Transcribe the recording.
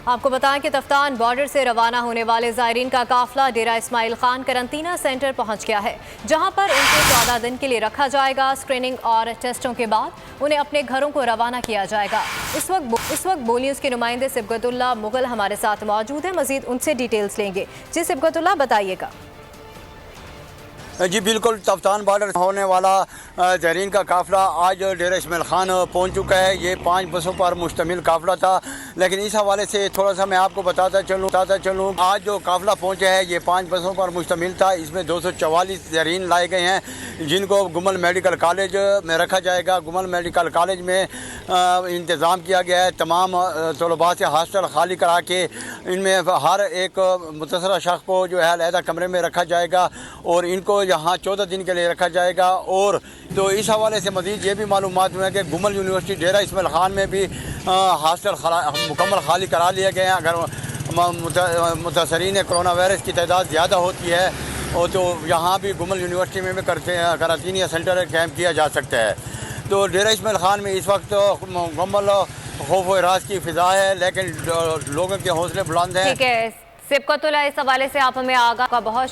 आपको बताएं कि तफ्तान बॉर्डर से रवाना होने वाले ज़ायरीन का काफिला डेरा इस्माइल खान करंतना सेंटर पहुंच गया है, जहां पर इनको 14 दिन के लिए रखा जाएगा। स्क्रीनिंग और टेस्टों के बाद उन्हें अपने घरों को रवाना किया जाएगा। इस वक्त बोल न्यूज़ के नुमाइंदे सिबगतुल्लाह मुगल हमारे साथ मौजूद हैं, मजीद उनसे डिटेल्स लेंगे। जी सिबगतुल्लाह, बताइएगा। जी बिल्कुल, तफ्तान बॉर्डर होने वाला ज़ायरीन का काफ़िला आज डेरा इस्माइल खान पहुंच चुका है। ये 5 बसों पर मुश्तमिल काफ़िला था, लेकिन इस हवाले से थोड़ा सा मैं आपको बताता चलूँ आज जो काफ़िला पहुंचा है ये 5 बसों पर मुश्तमिल था। इसमें 244 ज़ायरीन लाए गए हैं, जिनको गुमल मेडिकल कॉलेज में रखा जाएगा। गुमल मेडिकल कॉलेज में इंतज़ाम किया गया है, तमाम तलबा से हॉस्टल खाली करा के इनमें हर एक मुतसरा शख्स को जो है अलहदा कमरे में रखा जाएगा और इनको यहाँ 14 दिन के लिए रखा जाएगा। और तो इस हवाले से मज़ीद ये भी मालूमात हुआ है कि गुमल यूनिवर्सिटी डेरा इस्माइल खान में भी हॉस्टल मुकम्मल खाली करा लिए गए हैं। अगर मुतासरीन कोरोना वायरस की तादाद ज़्यादा होती है और तो यहाँ भी गुमल यूनिवर्सिटी में भी करंतना सेंटर कैंप किया जा सकता है। तो डेरा इस्माइल खान में इस वक्त मुकम्मल खौफ व हिरास की फ़िज़ा है, लेकिन लोगों के हौसले बुलंद हैं। ठीक है सिबगतुल्लाह, इस हवाले से आप हमें आगाह का बहुत